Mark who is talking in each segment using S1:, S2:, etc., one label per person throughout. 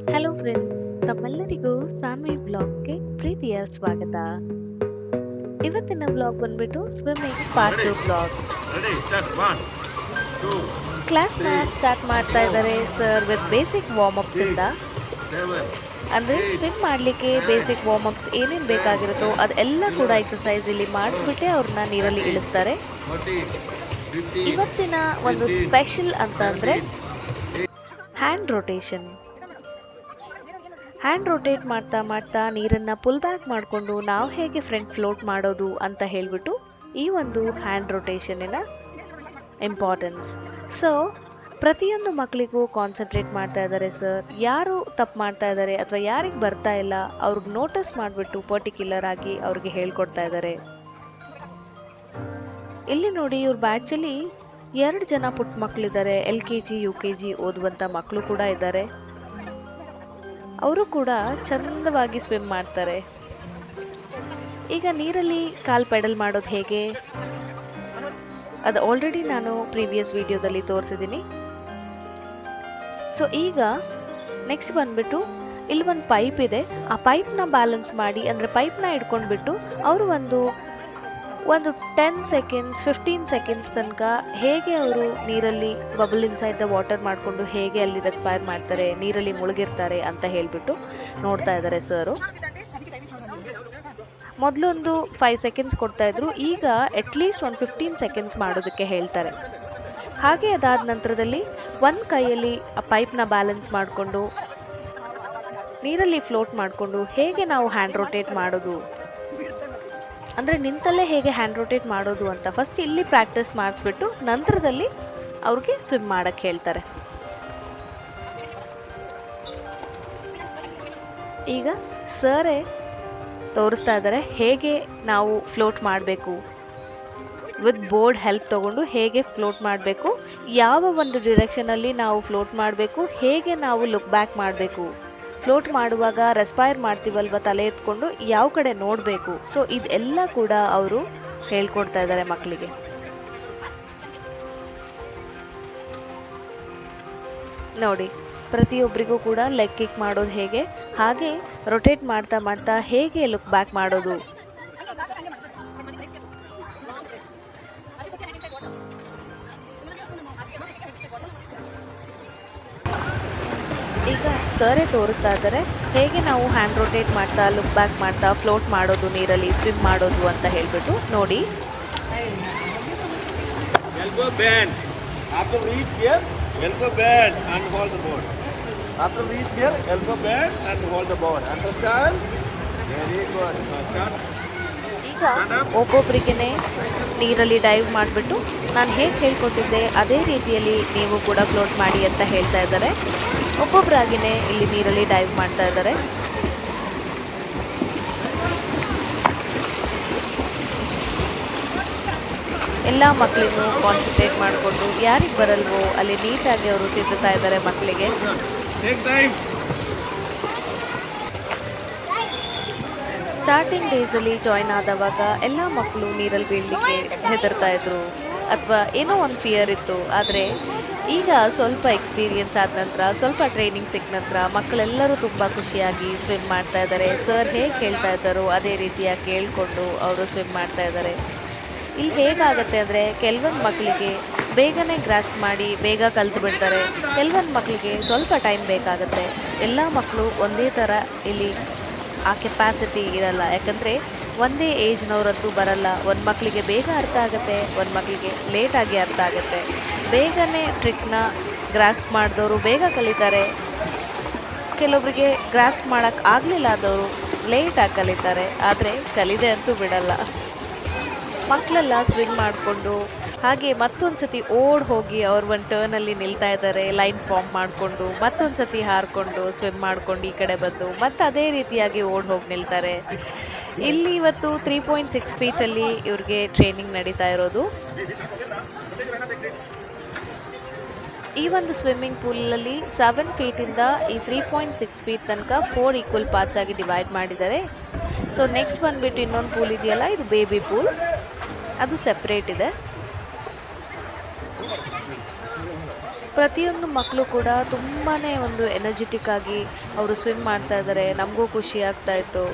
S1: Hello friends, ತಮ್ಮೆಲ್ಲರಿಗೂ ಸಾನ್ವಿ ಬ್ಲಾಗ್ಗೆ ಪ್ರೀತಿಯ ಸ್ವಾಗತ. ಇವತ್ತಿನ ಬ್ಲಾಗ್ ಬಂದ್ಬಿಟ್ಟು swimming part 2 blog.
S2: Ready, start. One, two,
S1: ಕ್ಲಾಸ್ನ
S2: three,
S1: ಸ್ಟಾರ್ಟ್ ಮಾಡ್ತಾ
S2: four,
S1: ಇದ್ದಾರೆ sir with basic warm ups
S2: six,
S1: ಇಂದ.
S2: seven,
S1: ಅಂದ್ರೆ
S2: eight,
S1: ಸ್ವಿಮ್ ಮಾಡ್ಲಿಕ್ಕೆ
S2: nine,
S1: ಬೇಸಿಕ್ ವಾರ್ಮ್ ಅಪ್ಸ್ ಏನೇನ್
S2: 10,
S1: ಬೇಕಾಗಿರುತ್ತೋ ಅದೆಲ್ಲ ಕೂಡ
S2: 11,
S1: ಎಕ್ಸಸೈಸ್ ಇಲ್ಲಿ
S2: 12,
S1: ಮಾಡಿಸ್ಬಿಟ್ಟೆ ಅವ್ರನ್ನ ನೀರಲ್ಲಿ
S2: 13,
S1: ಇಳಿಸ್ತಾರೆ.
S2: 14, 15,
S1: ಇವತ್ತಿನ ಒಂದು
S2: 16,
S1: ಸ್ಪೆಷಲ್ ಅಂತ ಅಂದ್ರೆ
S2: 17.
S1: Hand rotation. ಹ್ಯಾಂಡ್ ರೊಟೇಟ್ ಮಾಡ್ತಾ ಮಾಡ್ತಾ ನೀರನ್ನ ಪುಲ್ ಬ್ಯಾಕ್ ಮಾಡಿಕೊಂಡು ನಾವು ಹೇಗೆ ಫ್ರಂಟ್ ಫ್ಲೋಟ್ ಮಾಡೋದು ಅಂತ ಹೇಳ್ಬಿಟ್ಟು ಈ ಒಂದು ಹ್ಯಾಂಡ್ ರೊಟೇಷನ್ನಿನ ಇಂಪಾರ್ಟೆನ್ಸ್. ಸೊ ಪ್ರತಿಯೊಂದು ಮಕ್ಕಳಿಗೂ ಕಾನ್ಸಂಟ್ರೇಟ್ ಮಾಡ್ತಾ ಇದ್ದಾರೆ ಸರ್. ಯಾರು ತಪ್ಪು ಮಾಡ್ತಾ ಇದ್ದಾರೆ ಅಥವಾ ಯಾರಿಗೆ ಬರ್ತಾ ಇಲ್ಲ ಅವ್ರಿಗೆ ನೋಟಿಸ್ ಮಾಡಿಬಿಟ್ಟು ಪರ್ಟಿಕ್ಯುಲರ್ ಆಗಿ ಅವ್ರಿಗೆ ಹೇಳ್ಕೊಡ್ತಾ ಇದ್ದಾರೆ. ಇಲ್ಲಿ ನೋಡಿ, ಇವ್ರ ಬ್ಯಾಚಲ್ಲಿ 2 ಜನ ಪುಟ್ಟ ಮಕ್ಕಳಿದ್ದಾರೆ. LKG UKG ಓದುವಂಥ ಮಕ್ಕಳು ಕೂಡ ಇದ್ದಾರೆ. ಅವರು ಕೂಡ ಚಂದವಾಗಿ ಸ್ವಿಮ್ ಮಾಡ್ತಾರೆ. ಈಗ ನೀರಲ್ಲಿ ಕಾಲ್ ಪೆಡಲ್ ಮಾಡೋದು ಹೇಗೆ ಅದು ಆಲ್ರೆಡಿ ನಾನು ಪ್ರೀವಿಯಸ್ ವಿಡಿಯೋದಲ್ಲಿ ತೋರಿಸಿದ್ದೀನಿ. ಸೊ ಈಗ ನೆಕ್ಸ್ಟ್ ಬಂದ್ಬಿಟ್ಟು ಇಲ್ಲಿ ಒಂದು ಪೈಪ್ ಇದೆ. ಆ ಪೈಪ್ನ ಬ್ಯಾಲೆನ್ಸ್ ಮಾಡಿ, ಅಂದರೆ ಪೈಪ್ನ ಹಿಡ್ಕೊಂಡ್ಬಿಟ್ಟು ಅವರು ಒಂದು 10 ಸೆಕೆಂಡ್ಸ್ 15 ಸೆಕೆಂಡ್ಸ್ ತನಕ ಹೇಗೆ ಅವರು ನೀರಲ್ಲಿ ಬಬಲ್ ಇನ್ಸೈಡ್ ದ ವಾಟರ್ ಮಾಡಿಕೊಂಡು ಹೇಗೆ ಅಲ್ಲಿ ರೆಸ್ಪೈರ್ ಮಾಡ್ತಾರೆ, ನೀರಲ್ಲಿ ಮುಳುಗಿರ್ತಾರೆ ಅಂತ ಹೇಳ್ಬಿಟ್ಟು ನೋಡ್ತಾ ಇದ್ದಾರೆ ಸರು. ಮೊದಲೊಂದು 5 ಸೆಕೆಂಡ್ಸ್ ಕೊಡ್ತಾ ಇದ್ರು, ಈಗ ಅಟ್ಲೀಸ್ಟ್ ಒಂದು 15 ಸೆಕೆಂಡ್ಸ್ ಮಾಡೋದಕ್ಕೆ ಹೇಳ್ತಾರೆ. ಹಾಗೆ ಅದಾದ ನಂತರದಲ್ಲಿ ಒಂದು ಕೈಯಲ್ಲಿ ಆ ಪೈಪ್ನ ಬ್ಯಾಲೆನ್ಸ್ ಮಾಡಿಕೊಂಡು ನೀರಲ್ಲಿ ಫ್ಲೋಟ್ ಮಾಡಿಕೊಂಡು ಹೇಗೆ ನಾವು ಹ್ಯಾಂಡ್ ರೊಟೇಟ್ ಮಾಡೋದು, ಅಂದರೆ ನಿಂತಲ್ಲೇ ಹೇಗೆ ಹ್ಯಾಂಡ್ ರೊಟೇಟ್ ಮಾಡೋದು ಅಂತ ಫಸ್ಟ್ ಇಲ್ಲಿ ಪ್ರಾಕ್ಟೀಸ್ ಮಾಡಿಸ್ಬಿಟ್ಟು ನಂತರದಲ್ಲಿ ಅವ್ರಿಗೆ ಸ್ವಿಮ್ ಮಾಡಕ್ಕೆ ಹೇಳ್ತಾರೆ. ಈಗ ಸರೇ ತೋರಿಸ್ತಾ ಇದ್ದಾರೆ ಹೇಗೆ ನಾವು ಫ್ಲೋಟ್ ಮಾಡಬೇಕು, ವಿತ್ ಬೋರ್ಡ್ ಹೆಲ್ಪ್ ತಗೊಂಡು ಹೇಗೆ ಫ್ಲೋಟ್ ಮಾಡಬೇಕು, ಯಾವ ಒಂದು ಡಿರೆಕ್ಷನಲ್ಲಿ ನಾವು ಫ್ಲೋಟ್ ಮಾಡಬೇಕು, ಹೇಗೆ ನಾವು ಲುಕ್ ಬ್ಯಾಕ್ ಮಾಡಬೇಕು, ಫ್ಲೋಟ್ ಮಾಡುವಾಗ ರೆಸ್ಪೈರ್ ಮಾಡ್ತೀವಲ್ವ ತಲೆ ಎತ್ಕೊಂಡು ಯಾವ ಕಡೆ ನೋಡಬೇಕು. ಸೊ ಇದೆಲ್ಲ ಕೂಡ ಅವರು ಹೇಳ್ಕೊಡ್ತಾ ಇದ್ದಾರೆ ಮಕ್ಕಳಿಗೆ. ನೋಡಿ, ಪ್ರತಿಯೊಬ್ಬರಿಗೂ ಕೂಡ ಲೆಗ್ ಕಿಕ್ ಮಾಡೋದು ಹೇಗೆ, ಹಾಗೆ ರೊಟೇಟ್ ಮಾಡ್ತಾ ಮಾಡ್ತಾ ಹೇಗೆ ಲುಕ್ ಬ್ಯಾಕ್ ಮಾಡೋದು. ಈಗ ಸರೇ ತೋರಿಸ್ತಾ ಇದ್ದಾರೆ ಹೇಗೆ ನಾವು ಹ್ಯಾಂಡ್ ರೊಟೇಟ್ ಮಾಡ್ತಾ ಲುಕ್ ಬ್ಯಾಕ್ ಮಾಡ್ತಾ ಫ್ಲೋಟ್ ಮಾಡೋದು, ನೀರಲ್ಲಿ ಸ್ವಿಮ್ ಮಾಡೋದು ಅಂತ ಹೇಳ್ಬಿಟ್ಟು. ನೋಡಿ,
S2: Elbow bend. After reach here, elbow bend and hold the board. After reach here, elbow bend and hold the board. Understand? Very good. Start.
S1: ಈಗ ಒಬ್ಬೊಬ್ಬರಿಗೇ ನೀರಲ್ಲಿ ಡೈವ್ ಮಾಡಿಬಿಟ್ಟು ನಾನು ಹೇಗೆ ಹೇಳ್ಕೊಟ್ಟಿದ್ದೆ ಅದೇ ರೀತಿಯಲ್ಲಿ ನೀವು ಕೂಡ ಫ್ಲೋಟ್ ಮಾಡಿ ಅಂತ ಹೇಳ್ತಾ ಇದ್ದಾರೆ. ಒಬ್ಬೊಬ್ಬರಾಗಿಯೇ ಇಲ್ಲಿ ನೀರಲ್ಲಿ ಡೈವ್ ಮಾಡ್ತಾ ಇದ್ದಾರೆ. ಎಲ್ಲ ಮಕ್ಕಳಿಗೂ ಕಾನ್ಸಂಟ್ರೇಟ್ ಮಾಡಿಕೊಂಡು ಯಾರಿಗೆ ಬರಲ್ವೋ ಅಲ್ಲಿ ನೀಟಾಗಿ ಅವರು ತಿದ್ದುತ್ತಾ ಇದ್ದಾರೆ ಮಕ್ಕಳಿಗೆ.
S2: Take time.
S1: ಸ್ಟಾರ್ಟಿಂಗ್ ಡೇಸಲ್ಲಿ ಜಾಯ್ನ್ ಆದವಾಗ ಎಲ್ಲ ಮಕ್ಕಳು ನೀರಲ್ಲಿ ಬೀಳಲಿಕ್ಕೆ ಹೆದರ್ತಾ ಇದ್ರು ಅಥವಾ ಏನೋ ಒಂದು ಫಿಯರ್ ಇತ್ತು. ಆದರೆ ಈಗ ಸ್ವಲ್ಪ ಎಕ್ಸ್ಪೀರಿಯನ್ಸ್ ಆದ ನಂತರ, ಸ್ವಲ್ಪ ಟ್ರೈನಿಂಗ್ ಸಿಕ್ಕ ನಂತರ ಮಕ್ಕಳೆಲ್ಲರೂ ತುಂಬ ಖುಷಿಯಾಗಿ ಸ್ವಿಮ್ ಮಾಡ್ತಾ ಇದ್ದಾರೆ. ಸರ್ ಹೇಗೆ ಹೇಳ್ತಾ ಇದ್ದಾರೋ ಅದೇ ರೀತಿಯಾಗಿ ಕೇಳಿಕೊಂಡು ಅವರು ಸ್ವಿಮ್ ಮಾಡ್ತಾ ಇದ್ದಾರೆ. ಇಲ್ಲಿ ಹೇಗಾಗುತ್ತೆ ಅಂದರೆ ಕೆಲವೊಂದು ಮಕ್ಕಳಿಗೆ ಬೇಗನೆ ಗ್ರಾಸ್ಪ್ ಮಾಡಿ ಬೇಗ ಕಲ್ತು ಬಿಡ್ತಾರೆ, ಕೆಲವೊಂದು ಮಕ್ಕಳಿಗೆ ಸ್ವಲ್ಪ ಟೈಮ್ ಬೇಕಾಗುತ್ತೆ. ಎಲ್ಲ ಮಕ್ಕಳು ಒಂದೇ ಥರ ಇಲ್ಲಿ ಆ ಕೆಪಾಸಿಟಿ ಇರಲ್ಲ, ಯಾಕಂದರೆ ಒಂದೇ ಏಜ್ನವರಂತೂ ಬರಲ್ಲ. ಒಂದು ಮಕ್ಕಳಿಗೆ ಬೇಗ ಅರ್ಥ ಆಗುತ್ತೆ, ಒಂದು ಮಕ್ಕಳಿಗೆ ಲೇಟಾಗಿ ಅರ್ಥ ಆಗುತ್ತೆ. ಬೇಗನೆ ಟ್ರಿಕ್ನ ಗ್ರಾಸ್ಪ್ ಮಾಡಿದವರು ಬೇಗ ಕಲಿತಾರೆ, ಕೆಲವೊಬ್ಬರಿಗೆ ಗ್ರಾಸ್ಪ್ ಮಾಡೋಕ್ಕೆ ಆಗಲಿಲ್ಲ ಆದವರು ಲೇಟಾಗಿ ಕಲಿತಾರೆ. ಆದರೆ ಕಲಿದೆ ಅಂತೂ ಬಿಡಲ್ಲ. ಮಕ್ಕಳೆಲ್ಲ ಸ್ವಿಮ್ ಮಾಡಿಕೊಂಡು ಹಾಗೆ ಮತ್ತೊಂದು ಸತಿ ಓಡ್ ಹೋಗಿ ಅವ್ರು ಒಂದು ಟರ್ನಲ್ಲಿ ನಿಲ್ತಾ ಇದ್ದಾರೆ, ಲೈನ್ ಫಾರ್ಮ್ ಮಾಡಿಕೊಂಡು ಮತ್ತೊಂದು ಸತಿ ಹಾರಿಕೊಂಡು ಸ್ವಿಮ್ ಮಾಡ್ಕೊಂಡು ಈ ಕಡೆ ಬಂದು ಮತ್ತೆ ಅದೇ ರೀತಿಯಾಗಿ ಓಡ್ ಹೋಗಿ ನಿಲ್ತಾರೆ. ಇಲ್ಲಿ ಇವತ್ತು 3.6 ಫೀಟಲ್ಲಿ ಇವ್ರಿಗೆ ಟ್ರೈನಿಂಗ್ ನಡೀತಾ ಇರೋದು. ಈ ಒಂದು ಸ್ವಿಮ್ಮಿಂಗ್ ಪೂಲಲ್ಲಿ 7 ಫೀಟಿಂದ ಈ 3.6 ಫೀಟ್ ತನಕ 4 ಈಕ್ವಲ್ ಪಾರ್ಟ್ಸ್ ಆಗಿ ಡಿವೈಡ್ ಮಾಡಿದ್ದಾರೆ. ಸೊ ನೆಕ್ಸ್ಟ್ ಬಂದ್ಬಿಟ್ಟು ಇನ್ನೊಂದು ಪೂಲ್ ಇದೆಯಲ್ಲ, ಇದು ಬೇಬಿ ಪೂಲ್, ಅದು ಸೆಪ್ರೇಟ್ ಇದೆ. ಪ್ರತಿಯೊಂದು ಮಕ್ಕಳು ಕೂಡ ತುಂಬಾ ಒಂದು ಎನರ್ಜೆಟಿಕ್ ಆಗಿ ಅವರು ಸ್ವಿಮ್ ಮಾಡ್ತಾ ಇದ್ದಾರೆ. ನಮಗೂ ಖುಷಿ ಆಗ್ತಾ ಇತ್ತು.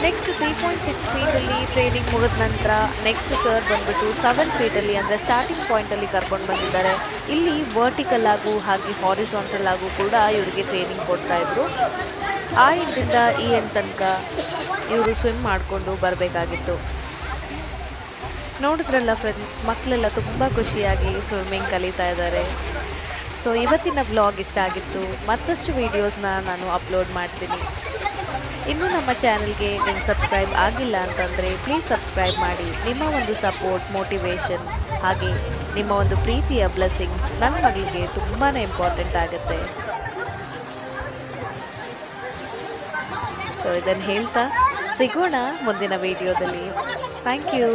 S1: ನೆಕ್ಸ್ಟ್ 3.6 ಫೀಟಲ್ಲಿ ಟ್ರೈನಿಂಗ್ ಮುಗಿದ ನಂತರ ನೆಕ್ಸ್ಟ್ ಸರ್ ಬಂದ್ಬಿಟ್ಟು 7 ಫೀಟಲ್ಲಿ ಅಂದರೆ ಸ್ಟಾರ್ಟಿಂಗ್ ಪಾಯಿಂಟಲ್ಲಿ ಕರ್ಕೊಂಡು ಬಂದಿದ್ದಾರೆ. ಇಲ್ಲಿ ವರ್ಟಿಕಲ್ ಆಗು ಹಾಗೆ ಹಾರಿಸಾಂಟಲ್ ಆಗು ಕೂಡ ಇವರಿಗೆ ಟ್ರೈನಿಂಗ್ ಕೊಡ್ತಾ ಇದ್ರು. ಆ ಎಂಡಿಂದ ಈ ಎಂಡ್ ತನಕ ಇವರು ಸ್ವಿಮ್ ಮಾಡಿಕೊಂಡು ಬರಬೇಕಾಗಿತ್ತು. ನೋಡಿದ್ರಲ್ಲ ಫ್ರೆಂಡ್ಸ್, ಮಕ್ಕಳೆಲ್ಲ ತುಂಬ ಖುಷಿಯಾಗಿ ಸ್ವಿಮ್ಮಿಂಗ್ ಕಲಿತಾ ಇದ್ದಾರೆ. ಸೊ ಇವತ್ತಿನ ವ್ಲಾಗ್ ಇಷ್ಟ ಆಗಿತ್ತು. ಮತ್ತಷ್ಟು ವೀಡಿಯೋಸ್ನ ನಾನು ಅಪ್ಲೋಡ್ ಮಾಡ್ತೀನಿ. ಇನ್ನೂ ನಮ್ಮ ಚಾನಲ್ಗೆ ನೀವು ಸಬ್ಸ್ಕ್ರೈಬ್ ಆಗಿಲ್ಲ ಅಂತಂದರೆ ಪ್ಲೀಸ್ ಸಬ್ಸ್ಕ್ರೈಬ್ ಮಾಡಿ. ನಿಮ್ಮ ಒಂದು ಸಪೋರ್ಟ್, ಮೋಟಿವೇಶನ್ ಹಾಗೆ ನಿಮ್ಮ ಒಂದು ಪ್ರೀತಿಯ ಬ್ಲೆಸ್ಸಿಂಗ್ಸ್ ನನ್ನ ಮಗಳಿಗೆ ತುಂಬಾ ಇಂಪಾರ್ಟೆಂಟ್ ಆಗುತ್ತೆ. ಸೊ ಇದನ್ನು ಹೇಳ್ತಾ ಸಿಗೋಣ ಮುಂದಿನ ವಿಡಿಯೋದಲ್ಲಿ. Thank you.